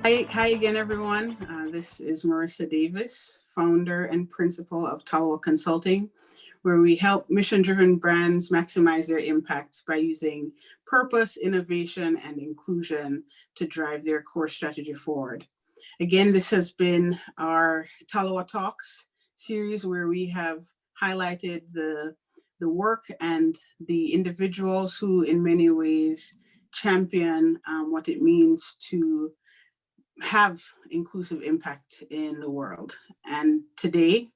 Hi again, everyone. This is Marissa Davis, founder and principal of Tallawah Consulting, where we help mission-driven brands maximize their impact by using purpose, innovation, and inclusion to drive their core strategy forward. Again, this has been our Tallawah Talks series where we have highlighted the work and the individuals who, in many ways, champion what it means to have inclusive impact in the world. And today,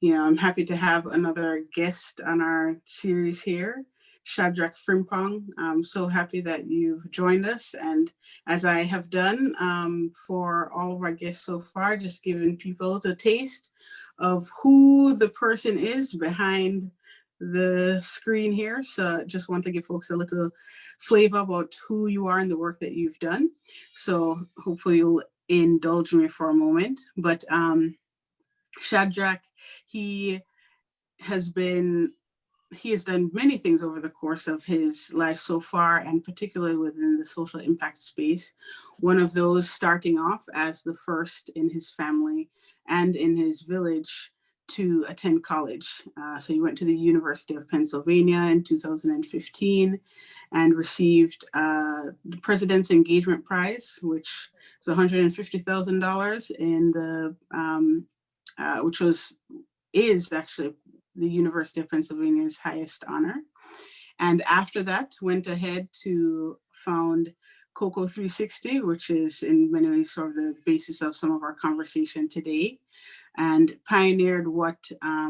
I'm happy to have another guest on our series here, Shadrack Frimpong. I'm so happy that you've joined us. And as I have done for all of our guests so far, just giving people the taste of who the person is behind the screen here. So just want to give folks a little flavor about who you are and the work that you've done. So hopefully you'll indulge me for a moment. But Shadrack, he has been he has done many things over the course of his life so far, and particularly within the social impact space. One of those starting off as the first in his family and in his village to attend college. So he went to the University of Pennsylvania in 2015 and received the President's Engagement Prize, which is $150,000 in which is actually the University of Pennsylvania's highest honor. And after that, went ahead to found Cocoa 360, which is in many ways sort of the basis of some of our conversation today, and pioneered what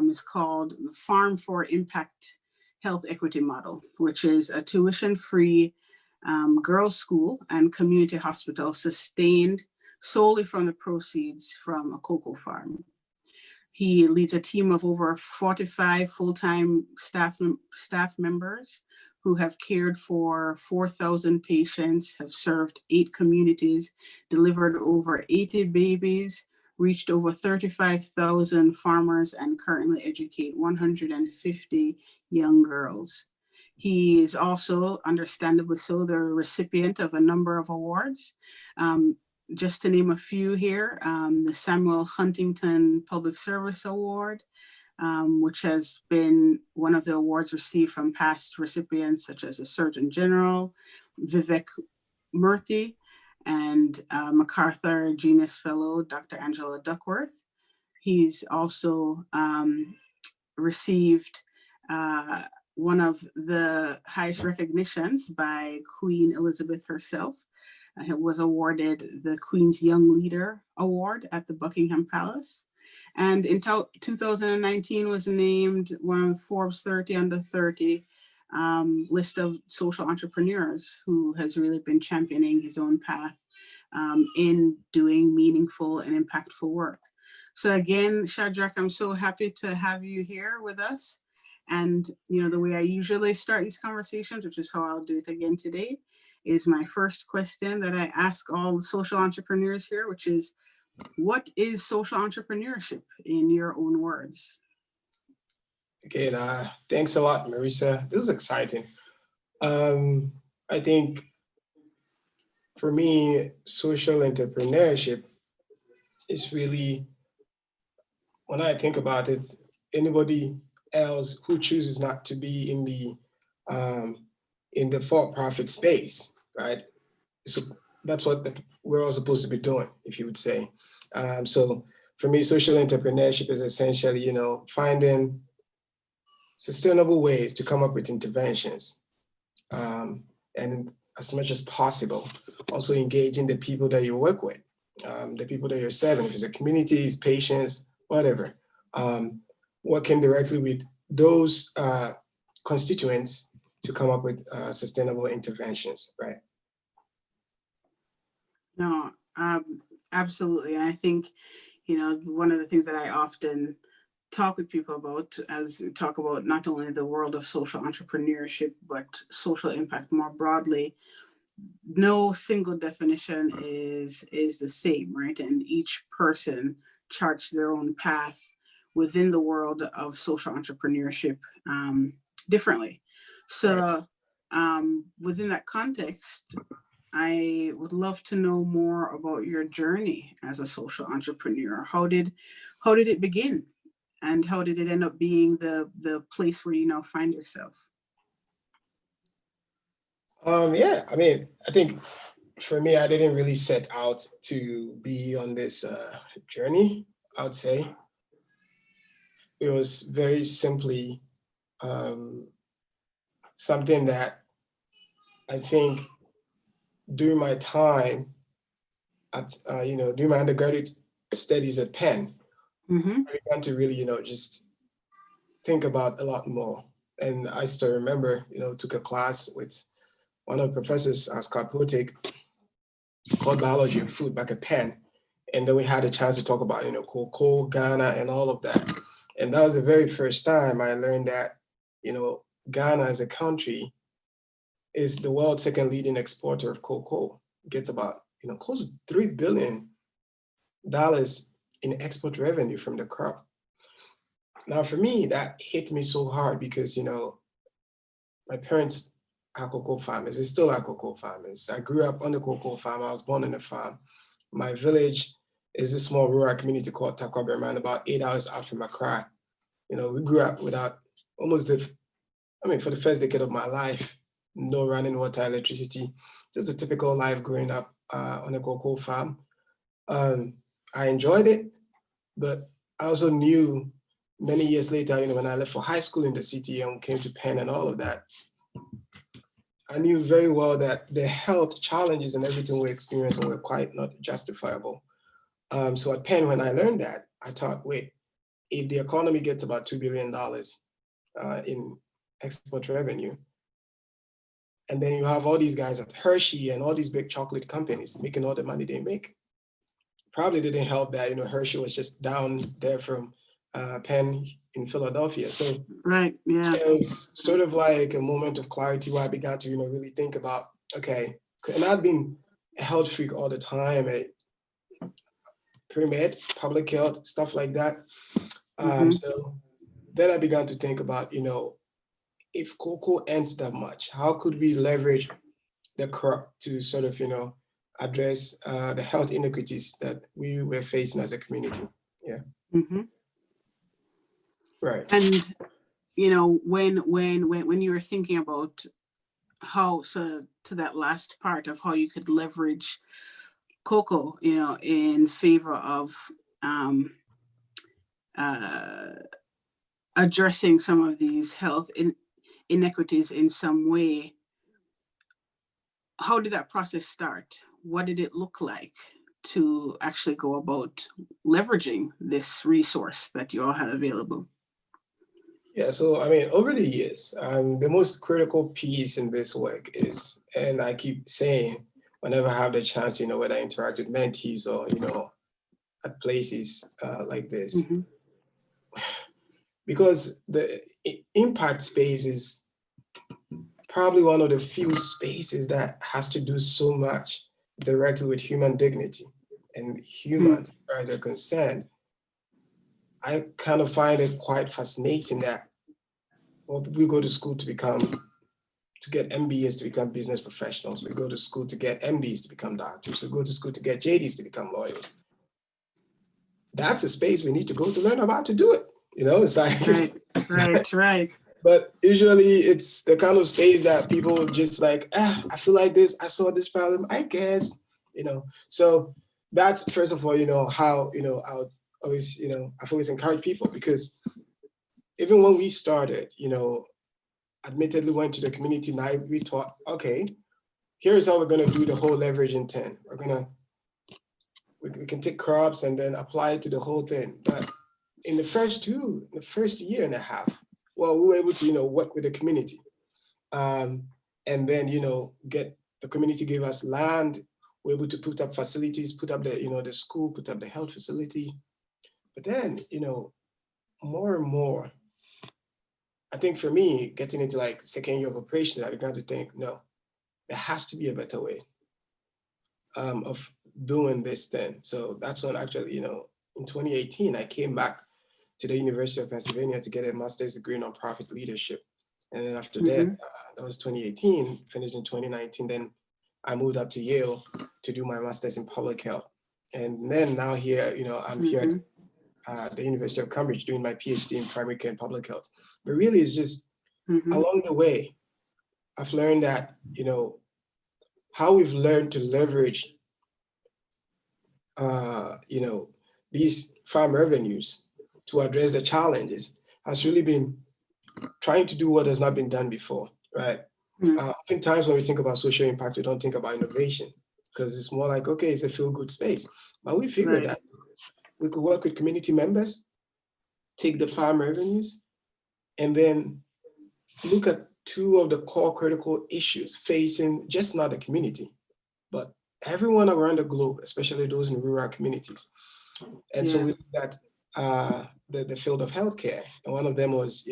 is called Farm for Impact Health Equity Model, which is a tuition-free girls' school and community hospital sustained solely from the proceeds from a cocoa farm. He leads a team of over 45 full-time staff members who have cared for 4,000 patients, have served 8 communities, delivered over 80 babies, reached over 35,000 farmers, and currently educate 150 young girls. He is also, understandably so, the recipient of a number of awards. Just to name a few here, the Samuel Huntington Public Service Award, which has been one of the awards received from past recipients such as the Surgeon General, Vivek Murthy, and MacArthur Genius Fellow, Dr. Angela Duckworth. He's also received one of the highest recognitions by Queen Elizabeth herself. Was awarded the Queen's Young Leader Award at the Buckingham Palace. And in 2019 was named one of Forbes 30 under 30 list of social entrepreneurs who has really been championing his own path in doing meaningful and impactful work. So again, Shadrack, I'm so happy to have you here with us. And the way I usually start these conversations, which is how I'll do it again today, is my first question that I ask all the social entrepreneurs here, which is, what is social entrepreneurship in your own words? Okay, thanks a lot, Marissa. This is exciting. I think for me, social entrepreneurship is really, when I think about it, anybody else who chooses not to be in the for-profit space, right? So that's what we're all supposed to be doing, if you would say. So for me, social entrepreneurship is essentially, finding sustainable ways to come up with interventions, and as much as possible, also engaging the people that you work with, the people that you're serving, if it's a community, it's patients, whatever. Working directly with those constituents to come up with sustainable interventions, right? No, absolutely. And I think, one of the things that I often talk with people about as we talk about not only the world of social entrepreneurship, but social impact more broadly, no single definition is the same, right? And each person charts their own path within the world of social entrepreneurship differently. Right. So within that context, I would love to know more about your journey as a social entrepreneur. How did it begin? And how did it end up being the place where you now find yourself? Yeah, I mean, I think for me, I didn't really set out to be on this journey. I would say it was very simply um, something that I think during my time at during my undergraduate studies at Penn, Mm-hmm. I began to really just think about a lot more. And I still remember took a class with one of the professors, Scott Potik, called Biology of Food back at Penn. And then we had a chance to talk about, cocoa, Ghana, and all of that. And that was the very first time I learned that, Ghana as a country is the world's second leading exporter of cocoa. It gets about, close to $3 billion in export revenue from the crop. Now, for me, that hit me so hard because, my parents are cocoa farmers. They still are cocoa farmers. I grew up on the cocoa farm. I was born on a farm. My village is a small rural community called Tallawah, about 8 hours out from Accra. We grew up without for the first decade of my life, no running water, electricity, just a typical life growing up on a cocoa farm. I enjoyed it, but I also knew many years later, when I left for high school in the city and came to Penn and all of that, I knew very well that the health challenges and everything we experienced were quite not justifiable. So at Penn, when I learned that, I thought, wait, if the economy gets about $2 billion in export revenue, and then you have all these guys at Hershey and all these big chocolate companies making all the money they make, probably didn't help that, Hershey was just down there from Penn in Philadelphia. So Right. Yeah. it was sort of like a moment of clarity where I began to, really think about, okay, and I've been a health freak all the time, pre-med, public health, stuff like that. Mm-hmm. So then I began to think about, if cocoa ends that much, how could we leverage the crop to sort of, address the health inequities that we were facing as a community? Yeah. Mm-hmm. Right. And when you were thinking about how, so to that last part of how you could leverage cocoa, in favor of um, uh, addressing some of these health inequities in some way, how did that process start? What did it look like to actually go about leveraging this resource that you all had available? Yeah, so I mean, over the years, the most critical piece in this work is, and I keep saying, whenever I have the chance, whether I interact with mentees or, at places like this, Mm-hmm. because the impact space is probably one of the few spaces that has to do so much directly with human dignity and humans, as far as they're concerned. I kind of find it quite fascinating that we go to school to get MBAs to become business professionals. We go to school to get MDs to become doctors. We go to school to get JDs to become lawyers. That's a space we need to go to learn about to do it. It's like, Right. but usually it's the kind of space that people just like, I feel like this, I saw this problem, I guess, So that's first of all, how, I would always, I've always encouraged people, because even when we started, admittedly went to the community night, we thought, okay, here's how we're going to do the whole leverage in 10. We can take crops and then apply it to the whole thing. But in the first year and a half, well, we were able to, work with the community. And then, get the community gave us land. We were able to put up facilities, put up the school, put up the health facility. But then, more and more, I think for me, getting into like second year of operations, I began to think, no, there has to be a better way of doing this thing. So that's when actually, in 2018, I came back to the University of Pennsylvania to get a master's degree in nonprofit leadership. And then after that, Mm-hmm. that was 2018, finished in 2019. Then I moved up to Yale to do my master's in public health. And then now here, I'm here at the University of Cambridge doing my PhD in primary care and public health. But really, it's just along the way, I've learned that, how we've learned to leverage, these farm revenues to address the challenges has really been trying to do what has not been done before, right? Oftentimes when we think about social impact, we don't think about innovation because it's more like, okay, it's a feel-good space. But we figured that we could work with community members, take the farm revenues, and then look at two of the core critical issues facing just not the community, but everyone around the globe, especially those in rural communities. And so we looked at the field of healthcare, and one of them was,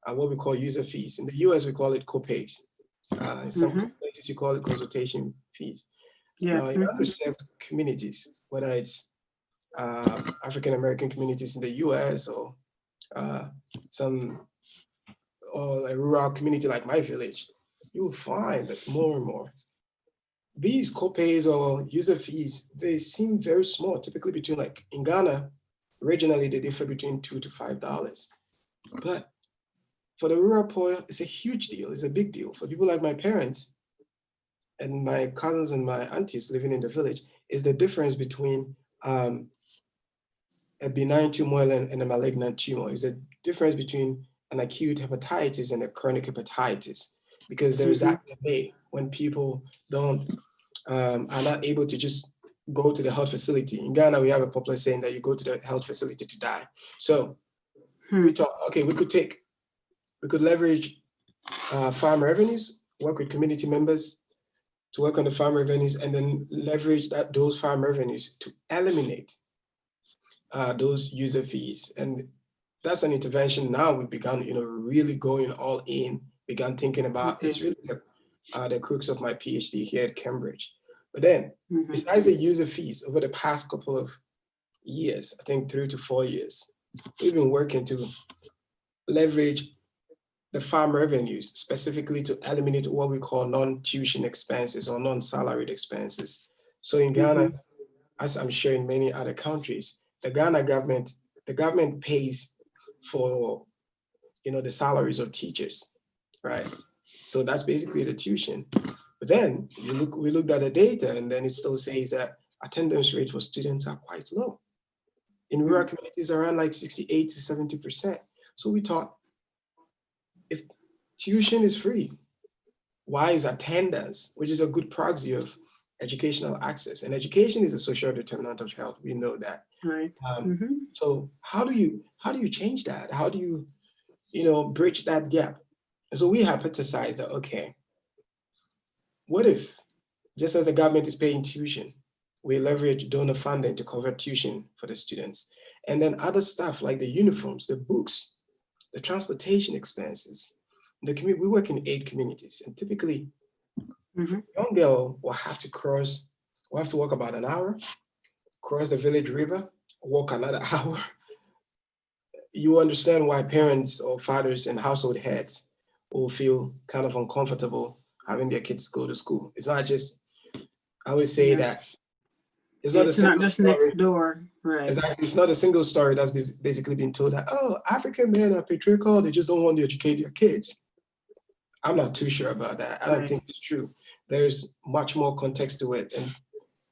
what we call user fees. In the US, we call it copays. In some places, you call it consultation fees. Now, in underserved communities, whether it's African American communities in the US or a rural community like my village, you will find that more and more these copays or user fees, they seem very small, typically between, like in Ghana, regionally they differ between $2 to $5. But for the rural poor, it's a huge deal, it's a big deal. For people like my parents and my cousins and my aunties living in the village, is the difference between a benign tumor and a malignant tumor. Is the difference between an acute hepatitis and a chronic hepatitis, because there's that delay when people are not able to just go to the health facility. In Ghana, we have a popular saying that you go to the health facility to die. So we thought, okay, we could leverage farm revenues, work with community members to work on the farm revenues, and then leverage those farm revenues to eliminate those user fees. And that's an intervention now we've begun, really going all in, began thinking about. It's really the crux of my PhD here at Cambridge. But then, besides the user fees, over the past couple of years, I think 3 to 4 years, we've been working to leverage the farm revenues specifically to eliminate what we call non-tuition expenses or non-salaried expenses. So in Ghana, as I'm sure in many other countries, the government pays for, the salaries of teachers, right? So that's basically the tuition. But then we looked at the data, and then it still says that attendance rates for students are quite low. In rural communities, around like 68 to 70%. So we thought, if tuition is free, why is attendance, which is a good proxy of educational access, and education is a social determinant of health, we know that. Right. So how do you change that? How do you, bridge that gap? And so we hypothesized that, okay, what if, just as the government is paying tuition, we leverage donor funding to cover tuition for the students, and then other stuff like the uniforms, the books, the transportation expenses. The community, we work in 8 communities, and typically, a young girl will have to walk about an hour, cross the village river, walk another hour. You understand why parents or fathers and household heads will feel kind of uncomfortable having their kids go to school. It's not just, I always say that it's not just story. Next door, right? Exactly, it's not a single story that's basically been told that, oh, African men are patriarchal, they just don't want to educate their kids. I'm not too sure about that. I don't think it's true. There's much more context to it. And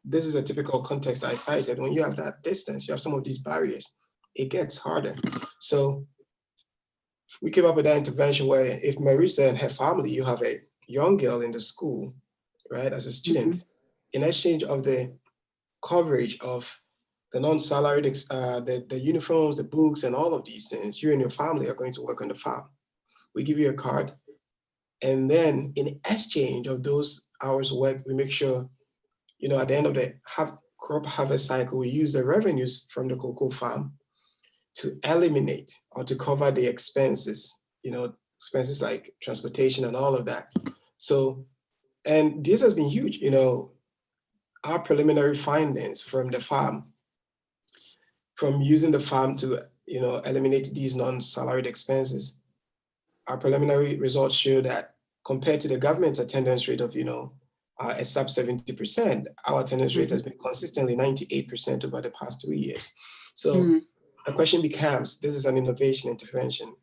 this is a typical context I cited. When you have that distance, you have some of these barriers, it gets harder. So we came up with that intervention where if Marissa and her family, you have a young girl in the school, right, as a student, in exchange of the coverage of the non-salaried, the uniforms, the books, and all of these things, you and your family are going to work on the farm. We give you a card. And then in exchange of those hours work, we make sure, at the end of the crop harvest cycle, we use the revenues from the cocoa farm to eliminate or to cover the expenses, expenses like transportation and all of that. So, and this has been huge, our preliminary findings from the farm, from using the farm to, eliminate these non-salaried expenses, our preliminary results show that compared to the government's attendance rate of, a sub 70%. Our attendance rate has been consistently 98% over the past 3 years. So the question becomes, this is an innovation intervention,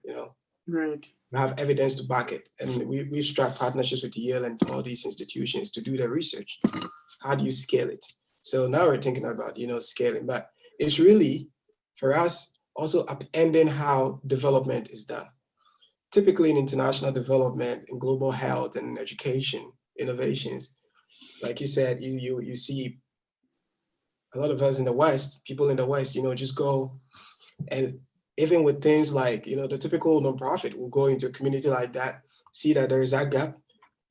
Right. we have evidence to back it. And we've struck partnerships with Yale and all these institutions to do the research. How do you scale it? So now we're thinking about, scaling, but it's really, for us, also upending how development is done. Typically in international development, in global health and education innovations, like you said, you see a lot of us in the West, people in the West, just go and even with things like, the typical nonprofit will go into a community like that, see that there is that gap,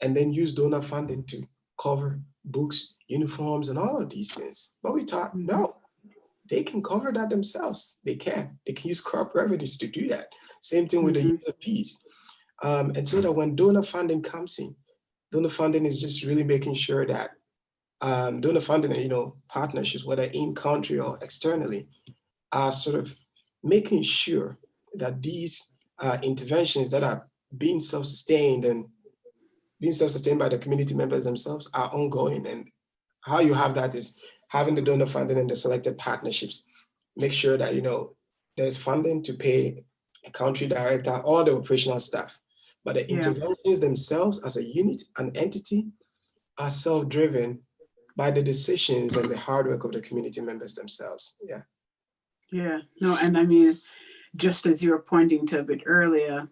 and then use donor funding to cover books, uniforms, and all of these things. But we thought, no, they can cover that themselves. They can use crop revenues to do that. Same thing with the use of peace. And so that when donor funding comes in, donor funding is just really making sure that donor funding and, partnerships, whether in country or externally, are sort of making sure that these interventions that are being self-sustained and being self-sustained by the community members themselves are ongoing. And how you have that is having the donor funding and the selected partnerships make sure that, there's funding to pay a country director or the operational staff. But the interventions themselves as a unit, an entity, are self-driven by the decisions and the hard work of the community members themselves. Yeah. Yeah. No, and I mean, just as you were pointing to a bit earlier,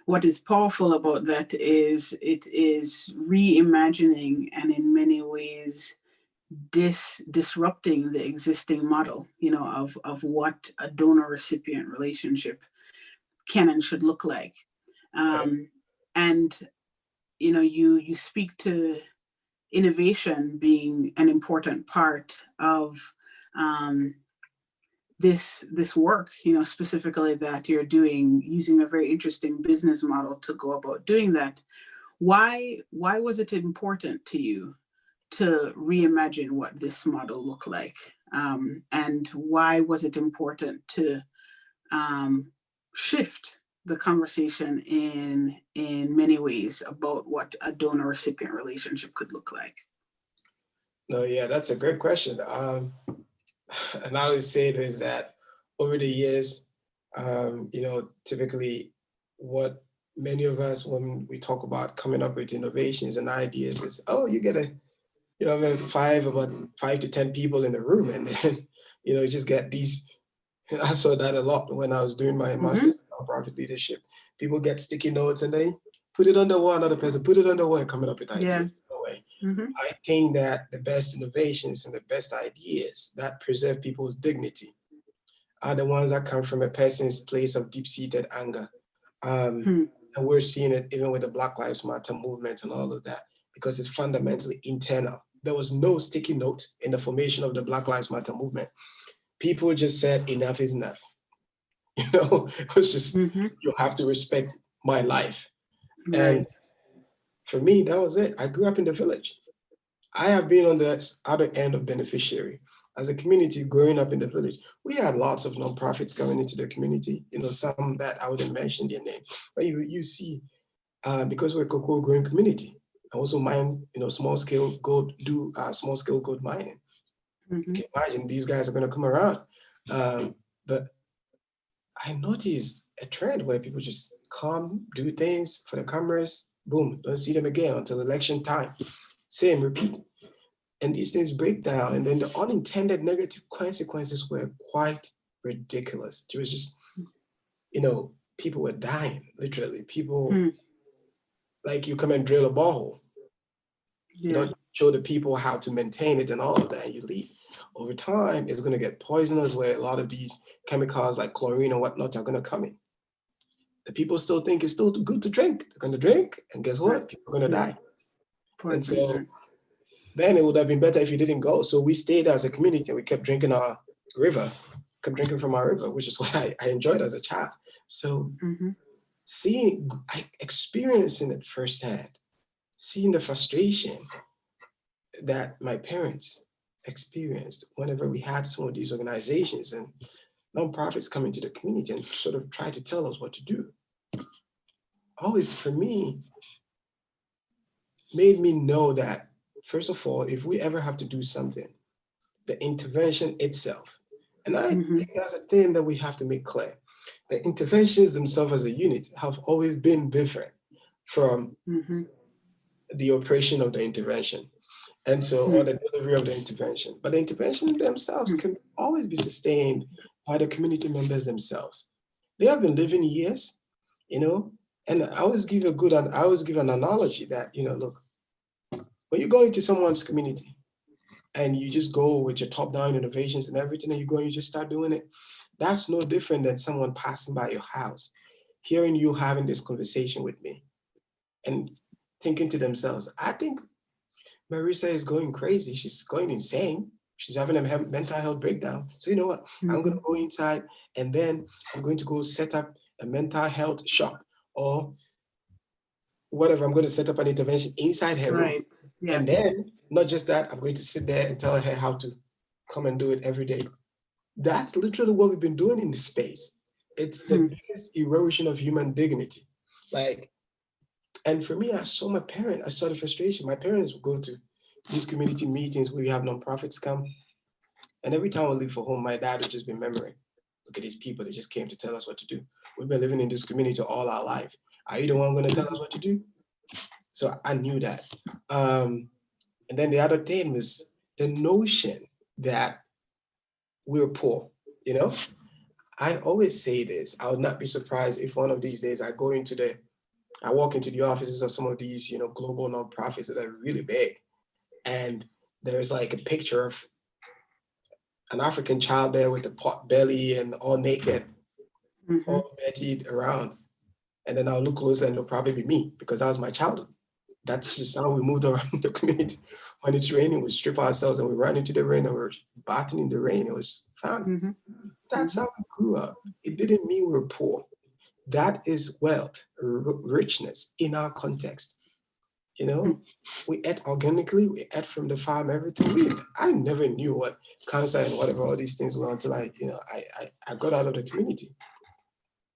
what is powerful about that is it is reimagining and in many ways disrupting the existing model, of what a donor-recipient relationship can and should look like. And, you speak to innovation being an important part of this work, specifically that you're doing using a very interesting business model to go about doing that. Why was it important to you to reimagine what this model looked like? And why was it important to shift the conversation in many ways about what a donor-recipient relationship could look like? No, yeah, that's a great question. And I would say is that over the years, typically what many of us, when we talk about coming up with innovations and ideas is, oh, you get about 5 to 10 people in the room. And then, you just get these, I saw that a lot when I was doing my master's in nonprofit leadership. People get sticky notes and they put it on the wall, another person put it on the wall and coming up with ideas. I think that the best innovations and the best ideas that preserve people's dignity are the ones that come from a person's place of deep-seated anger. And we're seeing it even with the Black Lives Matter movement and all of that, because it's fundamentally internal. There was no sticky note in the formation of the Black Lives Matter movement. People just said, enough is enough. It was just, you have to respect my life. Right. And for me, that was it. I grew up in the village. I have been on the other end of beneficiary. As a community growing up in the village, we had lots of nonprofits coming into the community, some that I wouldn't mention their name, but you see, because we're a cocoa growing community, I also mine, small scale gold mining. You can imagine these guys are going to come around. But I noticed a trend where people just come, do things for the cameras, boom, don't see them again until election time. Same, repeat. And these things break down. And then the unintended negative consequences were quite ridiculous. It was just, people were dying, literally. People, like you come and drill a borehole. You don't show the people how to maintain it and all of that, and you leave. Over time, it's going to get poisonous where a lot of these chemicals like chlorine and whatnot are going to come in. The people still think it's still good to drink. They're going to drink, and guess what? People are going to die. And so then it would have been better if you didn't go. So we stayed as a community and we kept drinking our river, kept drinking from our river, which is what I enjoyed as a child. So experiencing it firsthand, seeing the frustration that my parents experienced whenever we had some of these organizations and nonprofits come into the community and sort of try to tell us what to do. Always, for me, made me know that, first of all, if we ever have to do something, the intervention itself, and I Mhm. think that's a thing that we have to make clear. The interventions themselves as a unit have always been different from Mhm. the operation of the intervention. And so, or Mhm. the delivery of the intervention. But the intervention themselves can always be sustained by the community members themselves. They have been living years, you know, and I always give an analogy that, look, when you go into someone's community and you just go with your top-down innovations and everything, and you go and you just start doing it, that's no different than someone passing by your house, hearing you having this conversation with me and thinking to themselves, I think Marissa is going crazy. She's going insane. She's having a mental health breakdown. So you know what? I'm going to Mhm. go inside and then I'm going to go set up a mental health shop or whatever. I'm going to set up an intervention inside her room. Right. Yeah. And then, not just that, I'm going to sit there and tell her how to come and do it every day. That's literally what we've been doing in this space. It's the Mhm. biggest erosion of human dignity. Like, and for me, I saw the frustration. My parents would go to these community meetings where we have nonprofits come. And every time I leave for home, my dad would just be remembering, look at these people that just came to tell us what to do. We've been living in this community all our life. Are you the one going to tell us what to do? So I knew that. And then the other thing was the notion that we're poor. You know, I always say this. I would not be surprised if one of these days I walk into the offices of some of these, global nonprofits that are really big, and there's like a picture of an African child there with a pot belly and all naked, Mhm. all betted around. And then I'll look closer and it'll probably be me because that was my childhood. That's just how we moved around the community. When it's raining, we strip ourselves and we run into the rain and we're bathing in the rain. It was fun. Mhm. That's Mhm. how we grew up. It didn't mean we were poor. That is wealth, richness in our context. You know, Mhm. we ate organically, we ate from the farm, everything. I never knew what cancer and whatever all these things were until I got out of the community.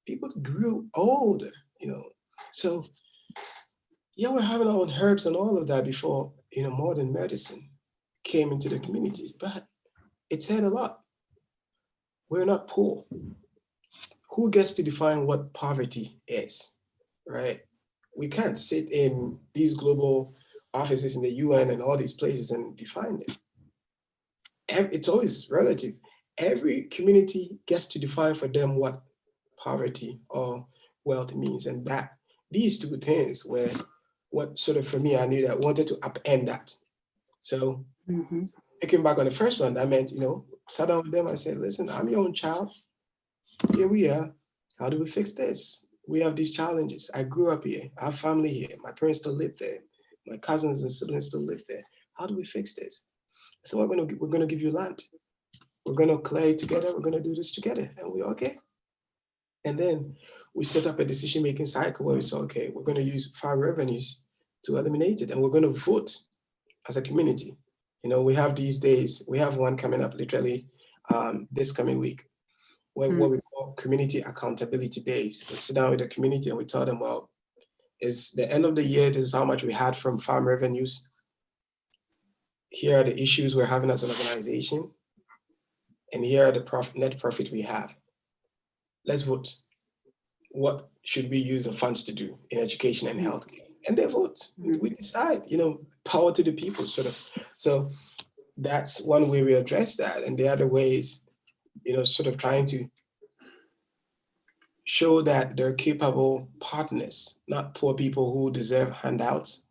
People grew old, you know. So yeah, we're having our own herbs and all of that before, modern medicine came into the communities, but it said a lot. We're not poor. Who gets to define what poverty is, right? We can't sit in these global offices in the UN and all these places and define it. It's always relative. Every community gets to define for them what poverty or wealth means. And that these two things were what sort of for me, I knew that I wanted to upend that. So Mhm. picking back on the first one, that meant, sat down with them and said, listen, I'm your own child. Here we are. How do we fix this? We have these challenges. I grew up here. I have family here. My parents still live there. My cousins and siblings still live there. How do we fix this? So we're gonna give you land. We're gonna clear it together. We're gonna do this together. And we okay. And then we set up a decision-making cycle where we say, okay, we're gonna use farm revenues to eliminate it, and we're gonna vote as a community. We have these days. We have one coming up literally this coming week what Mhm. we call community accountability days. We sit down with the community and we tell them, well, it's the end of the year. This is how much we had from farm revenues. Here are the issues we're having as an organization. And here are the net profit we have. Let's vote. What should we use the funds to do in education and Mhm. healthcare? And they vote. We decide, power to the people, sort of. So that's one way we address that. And the other way is, sort of trying to show that they're capable partners, not poor people who deserve handouts,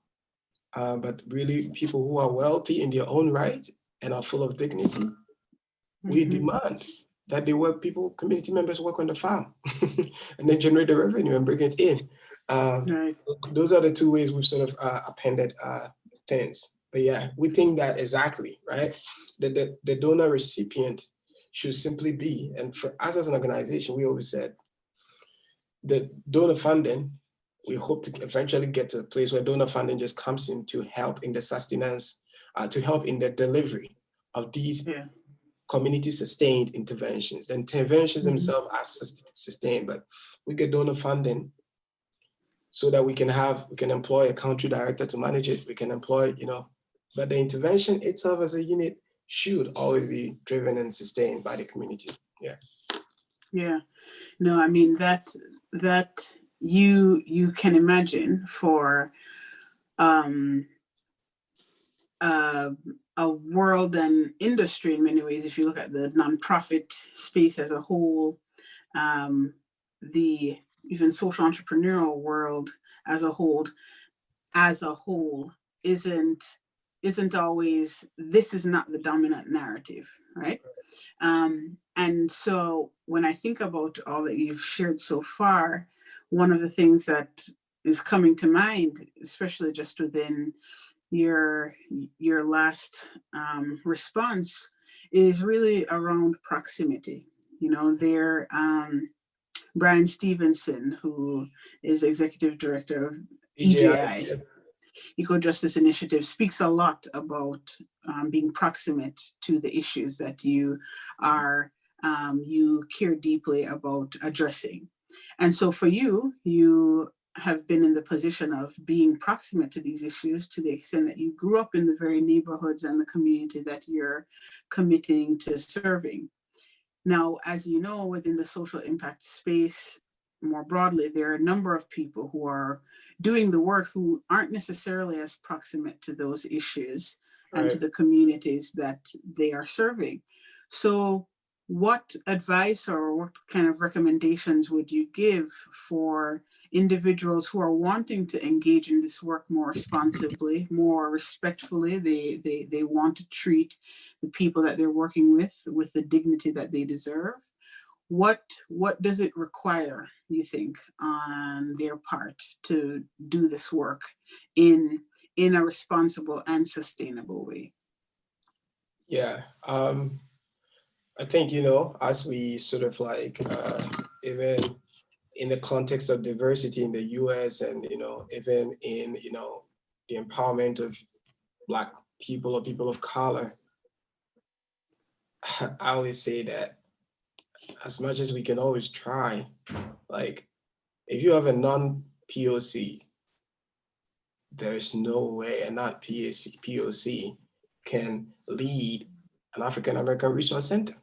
but really people who are wealthy in their own right and are full of dignity. We Mhm. demand that community members work on the farm and then generate the revenue and bring it in. Right. Those are the two ways we've sort of appended things. But yeah, we think that exactly, right? The donor recipient should simply be, and for us as an organization, we always said the donor funding, we hope to eventually get to a place where donor funding just comes in to help in the sustenance, to help in the delivery of these Yeah. community sustained interventions. The interventions Mhm. themselves are sustained, but we get donor funding so that we can employ a country director to manage it. We can employ, but the intervention itself as a unit should always be driven and sustained by the community. Yeah. Yeah. No, I mean that you can imagine for a world and industry in many ways, if you look at the nonprofit space as a whole, the even social entrepreneurial world as a whole isn't always, this is not the dominant narrative, right? And so when I think about all that you've shared so far, one of the things that is coming to mind, especially just within your last response, is really around proximity. There, Brian Stevenson, who is executive director of EJI, Eco Justice Initiative, speaks a lot about being proximate to the issues that you care deeply about addressing. And so for you have been in the position of being proximate to these issues to the extent that you grew up in the very neighborhoods and the community that you're committing to serving. Now, as you know, within the social impact space, more broadly, there are a number of people who are doing the work who aren't necessarily as proximate to those issues and to the communities that they are serving. So what advice or what kind of recommendations would you give for individuals who are wanting to engage in this work more responsibly, more respectfully? They want to treat the people that they're working with the dignity that they deserve. What does it require, you think, on their part to do this work in a responsible and sustainable way? Yeah, I think, as we sort of even in the context of diversity in the US and, even in, the empowerment of Black people or people of color, I always say that as much as we can always try, like if you have a non-POC, there's no way a non-POC can lead an African American Resource Center.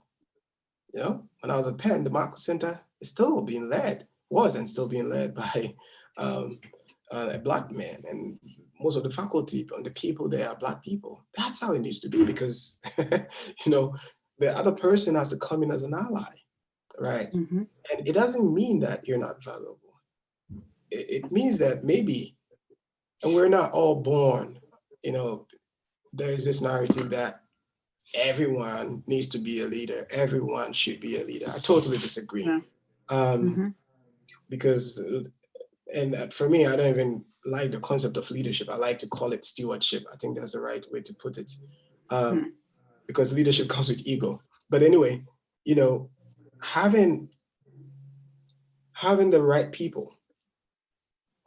When I was at Penn, the Marcos Center is still being led, was and still being led by a Black man, and most of the faculty and the people there are Black people. That's how it needs to be, because the other person has to come in as an ally, right? Mm-hmm. And it doesn't mean that you're not valuable. It means that maybe, and we're not all born, there's this narrative that everyone needs to be a leader. Everyone should be a leader. I totally disagree. Yeah. Because, and for me, I don't even like the concept of leadership. I like to call it stewardship. I think that's the right way to put it. Because leadership comes with ego. But anyway, having the right people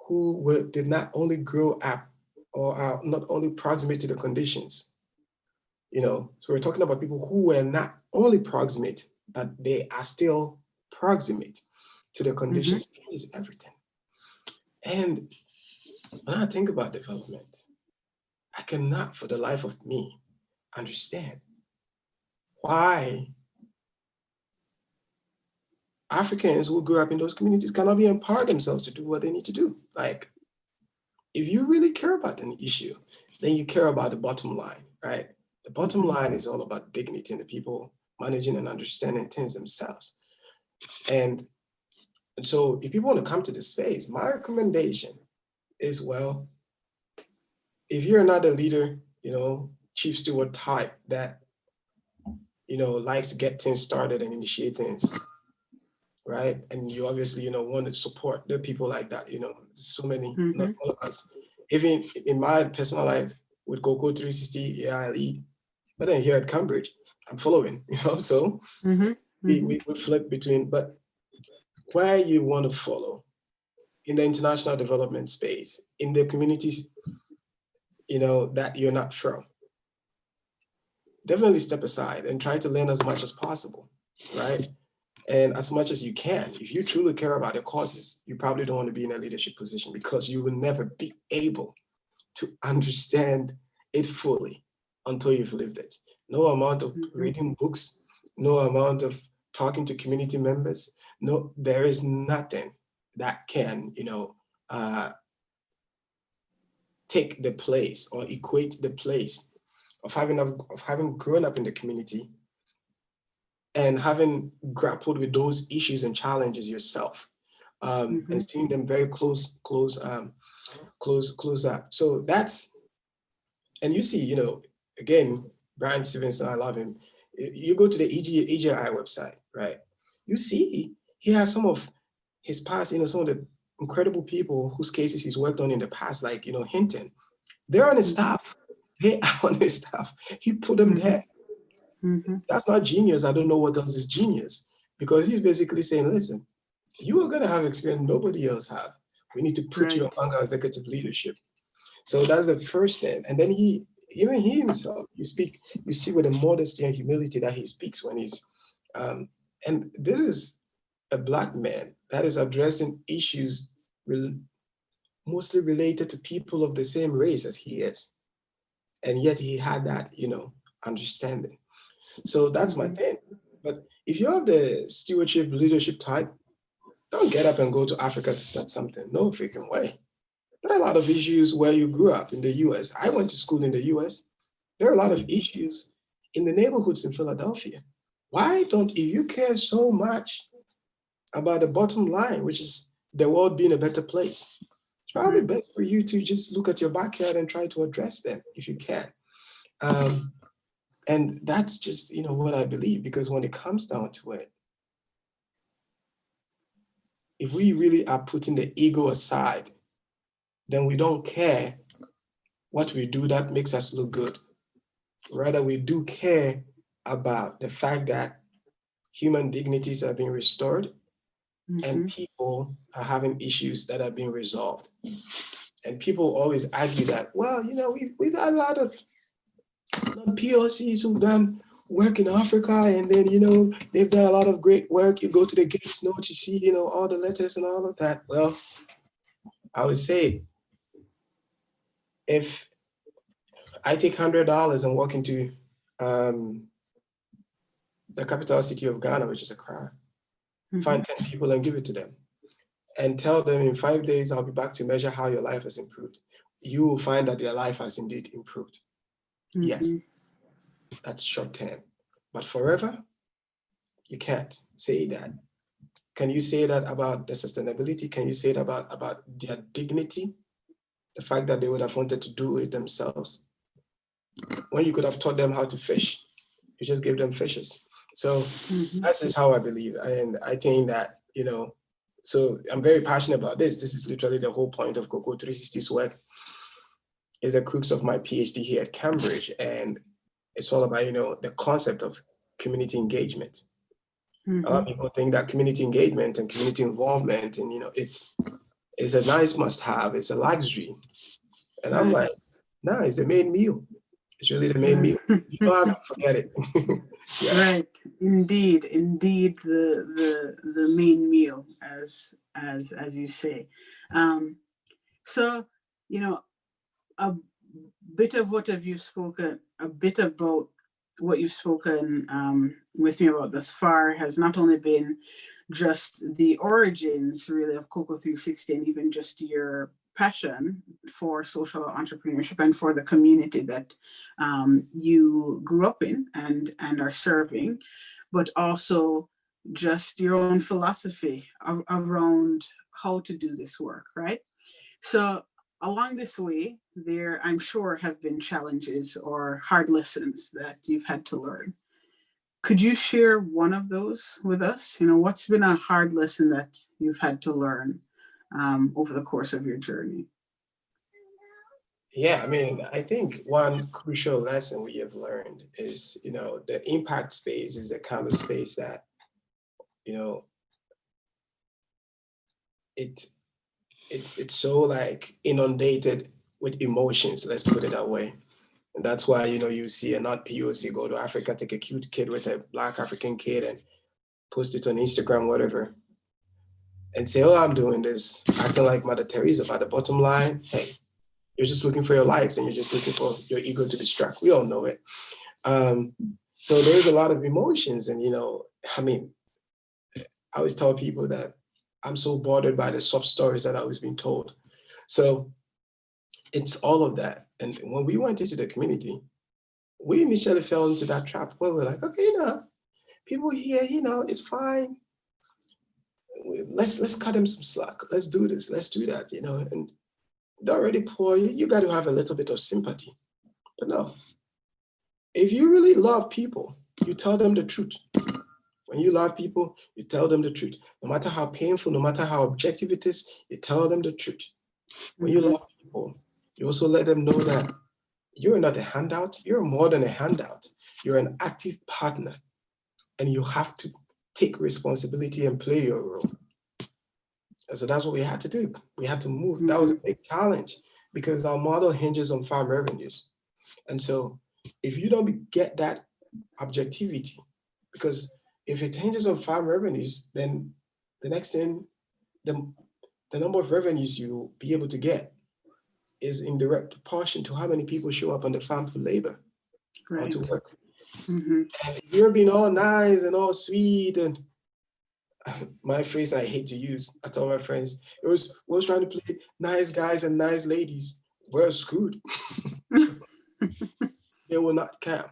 who did not only grow up or are not only proximate to the conditions, so we're talking about people who were not only proximate, but they are still proximate to the conditions. Changes everything. And when I think about development, I cannot for the life of me understand why Africans who grew up in those communities cannot be empowered themselves to do what they need to do. Like, if you really care about an issue, then you care about the bottom line, right? The bottom line is all about dignity and the people managing and understanding things themselves. And so if people want to come to this space, my recommendation is, well, if you're not a leader, chief steward type that, likes to get things started and initiate things, right? And you obviously, want to support the people like that, so many, not all of us. Even in my personal life with Coco 360, yeah, I lead. But then here at Cambridge, I'm following, so we flip between, but where you want to follow in the international development space, in the communities, that you're not from, definitely step aside and try to learn as much as possible, right? And as much as you can, if you truly care about your causes, you probably don't want to be in a leadership position because you will never be able to understand it fully until you've lived it. No amount of reading books, no amount of talking to community members, no, there is nothing that can, take the place or equate the place of having grown up in the community and having grappled with those issues and challenges yourself, and seeing them very close up. So that's, and you see, again, Brian Stevenson, I love him. You go to the EGI website, right? You see he has some of his past, some of the incredible people whose cases he's worked on in the past, like, Hinton. They're on his staff. They are on his staff. He put them there. That's not genius. I don't know what else is genius, because he's basically saying, listen, you are going to have experience nobody else have. We need to put you under executive leadership. So that's the first thing. And then he himself, you see with the modesty and humility that he speaks when he's, and this is a Black man that is addressing issues mostly related to people of the same race as he is. And yet he had that, understanding. So that's my thing. But if you have the stewardship leadership type, don't get up and go to Africa to start something. No freaking way. There are a lot of issues where you grew up in the US. I went to school in the US. There are a lot of issues in the neighborhoods in Philadelphia. Why don't, if you care so much about the bottom line, which is the world being a better place, it's probably best for you to just look at your backyard and try to address them if you can. And that's just, what I believe, because when it comes down to it, if we really are putting the ego aside, then we don't care what we do that makes us look good. Rather, we do care about the fact that human dignities are being restored and people are having issues that are being resolved. And people always argue that, well, we've had a lot of POCs who've done work in Africa, and then, they've done a lot of great work. You go to the Gates notes, you see, all the letters and all of that. Well, I would say, if I take $100 and walk into the capital city of Ghana, which is Accra, find 10 people and give it to them, and tell them in 5 days, I'll be back to measure how your life has improved, you will find that their life has indeed improved. Yes, that's short term, but forever, you can't say that. Can you say that about the sustainability? Can you say it about their dignity? The fact that they would have wanted to do it themselves, when you could have taught them how to fish, you just gave them fishes. So that's just how I believe. And I think that, so I'm very passionate about this. This is literally the whole point of Cocoa 360's work, is the crux of my PhD here at Cambridge. And it's all about, the concept of community engagement. A lot of people think that community engagement and community involvement, and, it's a nice must-have, it's a luxury. And I'm like, no, it's the main meal. It's really the main meal. You don't have to forget it. Yeah. Right. Indeed, the main meal, as you say. So, a bit of what have you spoken, a bit about what you've spoken with me about thus far has not only been just the origins really of Cocoa 360, and even just your passion for social entrepreneurship and for the community that you grew up in and are serving, but also just your own philosophy around how to do this work, right? So along this way, there, I'm sure, have been challenges or hard lessons that you've had to learn. Could you share one of those with us? What's been a hard lesson that you've had to learn over the course of your journey? Yeah, I think one crucial lesson we have learned is, the impact space is the kind of space that, it's so like inundated with emotions, let's put it that way. And that's why, you see a not POC go to Africa, take a cute kid with a Black African kid and post it on Instagram, whatever, and say, oh, I'm doing this, acting like Mother Teresa, but the bottom line, hey, you're just looking for your likes and you're just looking for your ego to be struck. We all know it. So there's a lot of emotions. And, I mean, I always tell people that I'm so bothered by the sob stories that I was being told. So it's all of that. And when we went into the community, we initially fell into that trap where we're like, okay, people here, it's fine. Let's cut them some slack. Let's do this. Let's do that, and they're already poor. You got to have a little bit of sympathy. But no, if you really love people, you tell them the truth. When you love people, you tell them the truth. No matter how painful, no matter how objective it is, you tell them the truth. When you love people, you also let them know that you're not a handout. You're more than a handout. You're an active partner. And you have to take responsibility and play your role. And so that's what we had to do. We had to move. That was a big challenge because our model hinges on farm revenues. And so if you don't get that objectivity, because if it hinges on farm revenues, then the next thing, the number of revenues you'll be able to get is in direct proportion to how many people show up on the farm for labor or to work. And you're being all nice and all sweet, and my phrase I hate to use, I tell my friends, we was trying to play nice guys and nice ladies. We're screwed. They will not come.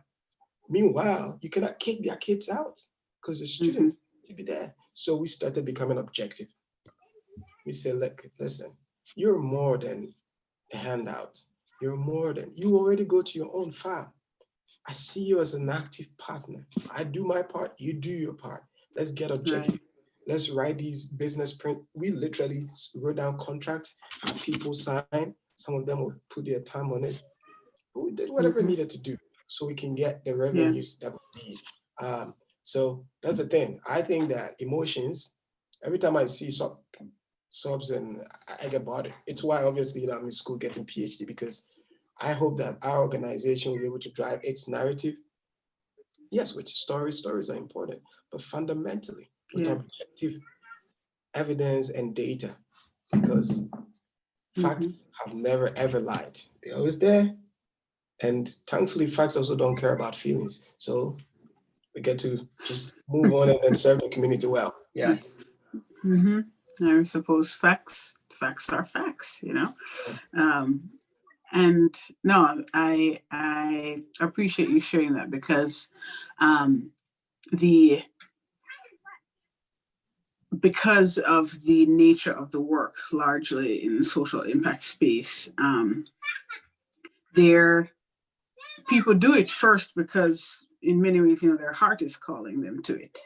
Meanwhile, you cannot kick their kids out because the student to be there. So we started becoming objective. We said, look, listen, you're more than a handout. You're more than, you already go to your own farm. I see you as an active partner. I do my part, you do your part. Let's get objective. Right. Let's write these business print. We literally wrote down contracts, had people sign. Some of them will put their time on it. But we did whatever needed to do so we can get the revenues that we need. So that's the thing. I think that emotions, every time I see subs and I get bothered. It's why obviously I'm in school getting PhD, because I hope that our organization will be able to drive its narrative. Yes, with stories are important, but fundamentally with objective evidence and data, because facts have never ever lied. They're always there. And thankfully, facts also don't care about feelings. So we get to just move on and serve the community well. Yeah. Yes. I suppose facts are facts, And no, I appreciate you sharing that, because because of the nature of the work, largely in social impact space, people do it first because in many ways, their heart is calling them to it.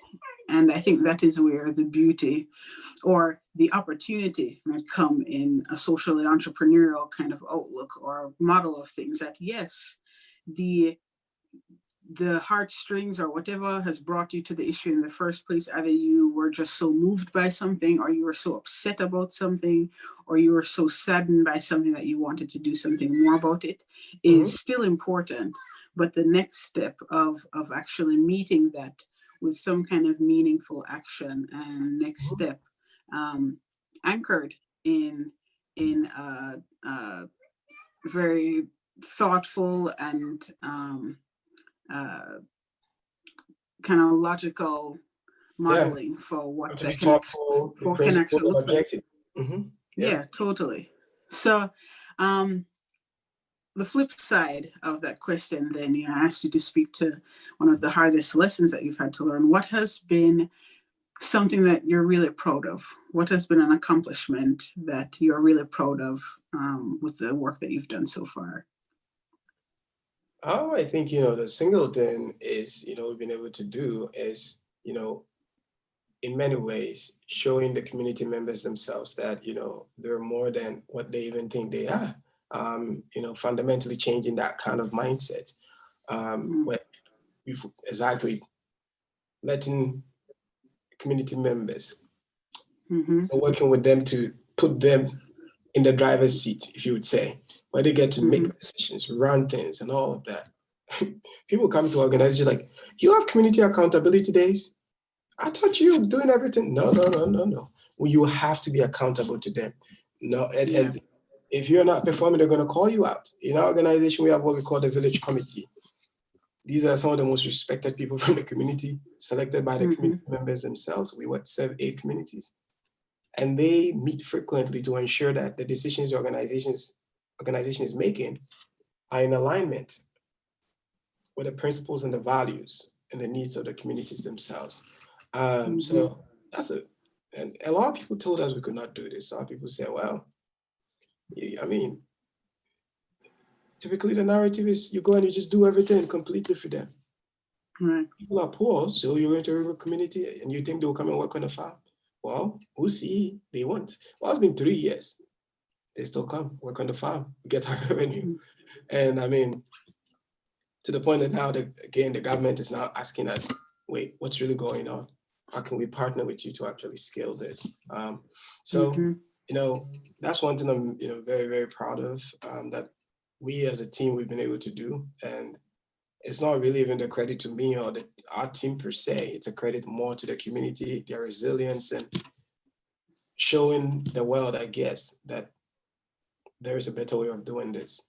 And I think that is where the beauty or the opportunity might come in a socially entrepreneurial kind of outlook or model of things, that yes, the heartstrings or whatever has brought you to the issue in the first place, either you were just so moved by something, or you were so upset about something, or you were so saddened by something that you wanted to do something more about it, is still important. But the next step of actually meeting that with some kind of meaningful action and next step, anchored in very thoughtful and kind of logical modeling for what that can actually look like. Yeah, totally. So the flip side of that question, then, I asked you to speak to one of the hardest lessons that you've had to learn. What has been something that you're really proud of? What has been an accomplishment that you're really proud of with the work that you've done so far? Oh, I think, the single thing is, we've been able to do is, in many ways, showing the community members themselves that, they're more than what they even think they are. Fundamentally changing that kind of mindset. Where we've exactly letting community members, working with them to put them in the driver's seat, if you would say, where they get to make decisions, run things, and all of that. People come to organizations like, you have community accountability days? I thought you were doing everything. No, no, no, no, no. Well, you have to be accountable to them. No, Yeah. and if you're not performing, they're going to call you out. In our organization, we have what we call the village committee. These are some of the most respected people from the community, selected by the Mm-hmm. community members themselves. We work 7, 8 communities, and they meet frequently to ensure that the decisions the organization is making are in alignment with the principles and the values and the needs of the communities themselves. Mm-hmm. So that's it. And a lot of people told us we could not do this. A lot of people say, well, I mean, typically the narrative is you go and you just do everything completely for them. Right. People are poor, so you're into a rural community and you think they'll come and work on a farm. Well, we'll see. They won't. Well, it's been 3 years. They still come, work on the farm, get our revenue. Mm-hmm. And I mean, to the point that now, again, the government is now asking us, wait, what's really going on? How can we partner with you to actually scale this? So, Mm-hmm. that's one thing I'm, very, very proud of, that we as a team, we've been able to do. And it's not really even the credit to me or our team per se. It's a credit more to the community, their resilience, and showing the world, I guess, that there is a better way of doing this.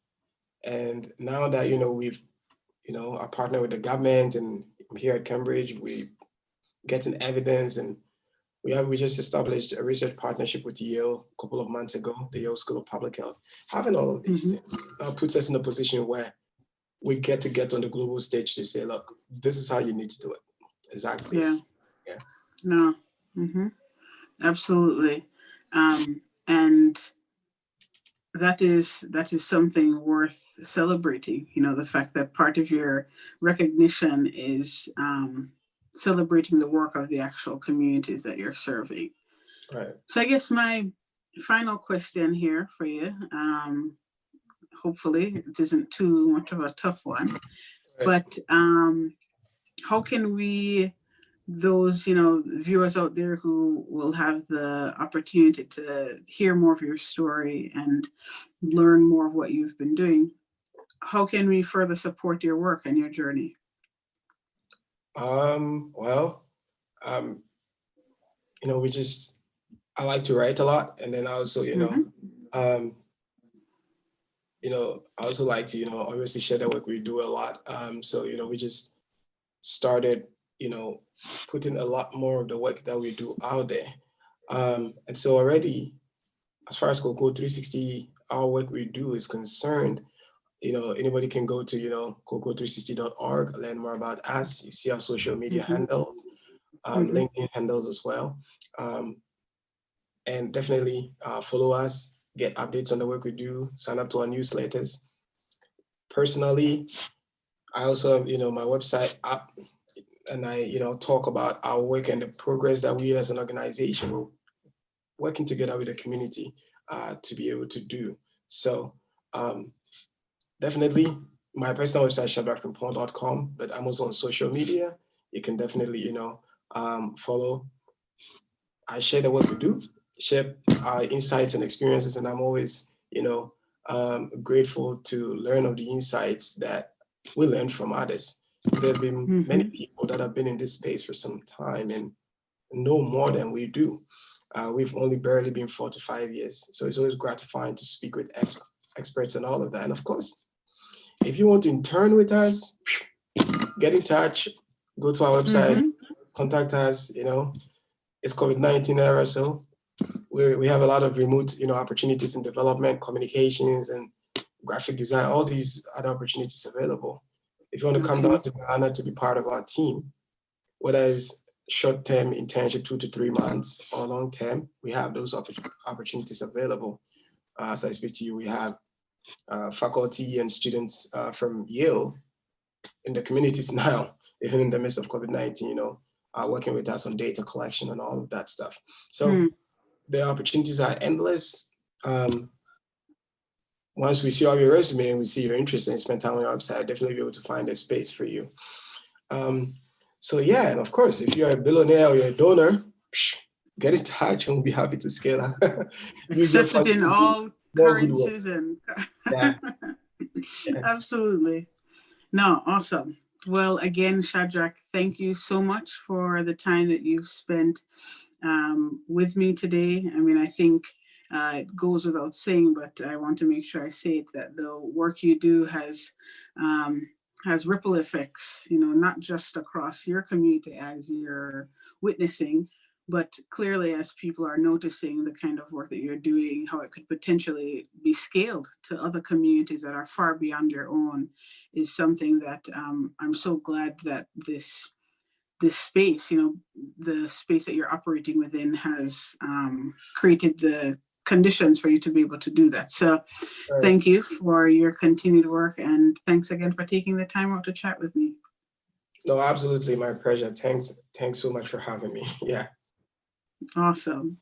And now that, we've I partner with the government, and here at Cambridge, we getting evidence, and we just established a research partnership with Yale a couple of months ago, the Yale School of Public Health. Having all of these Mm-hmm. things puts us in a position where we get on the global stage to say, look, this is how you need to do it. Exactly. Yeah. Yeah. No. Mm-hmm. Absolutely. And that is something worth celebrating. The fact that part of your recognition is celebrating the work of the actual communities that you're serving. Right. So I guess my final question here for you, hopefully it isn't too much of a tough one, Right. but how can we, those viewers out there who will have the opportunity to hear more of your story and learn more of what you've been doing, how can we further support your work and your journey? Well, I like to write a lot, and then also, Mm-hmm. um, I also like to, obviously share the work we do a lot. So, we just started, putting a lot more of the work that we do out there. And so already, as far as Cocoa 360, our work we do is concerned, anybody can go to, cocoa360.org, learn more about us. You see our social media Mm-hmm. handles, Mm-hmm. LinkedIn handles as well. And definitely follow us, get updates on the work we do, sign up to our newsletters. Personally, I also have, my website up, and I, talk about our work and the progress that we as an organization we're working together with the community to be able to do. So definitely my personal website, shadrackfrimpong.com, but I'm also on social media. You can definitely, follow. I share the work we do, share our insights and experiences, and I'm always, grateful to learn of the insights that we learn from others. There have been many Mm-hmm. people that have been in this space for some time and know more than we do. We've only barely been 4 to 5 years, so it's always gratifying to speak with experts and all of that. And of course, if you want to intern with us, get in touch, go to our website, Mm-hmm. contact us. It's COVID-19 era, so we have a lot of remote, opportunities in development, communications, and graphic design, all these other opportunities available. If you want to come Okay. down to Ghana to be part of our team, whether it's short-term internship, 2 to 3 months, or long-term, we have those opportunities available. As I speak to you, we have faculty and students from Yale in the communities now, even in the midst of COVID-19, working with us on data collection and all of that stuff. So the opportunities are endless. Once we see all your resume and we see your interest and spend time on your website, definitely be able to find a space for you. So yeah, and of course, if you're a billionaire or you're a donor, get in touch and we'll be happy to scale up. Use your Accepted funds in to do all more good work. currencies and Yeah. Yeah. absolutely. No, awesome. Well, again, Shadrack, thank you so much for the time that you've spent with me today. I mean, I think it goes without saying, but I want to make sure I say it, that the work you do um, has ripple effects, you know, not just across your community as you're witnessing, but clearly as people are noticing the kind of work that you're doing, how it could potentially be scaled to other communities that are far beyond your own, is something that I'm so glad that this space, you know, the space that you're operating within has created the conditions for you to be able to do that. So All right. thank you for your continued work, and thanks again for taking the time out to chat with me. No, absolutely, my pleasure. Thanks so much for having me. Yeah. Awesome.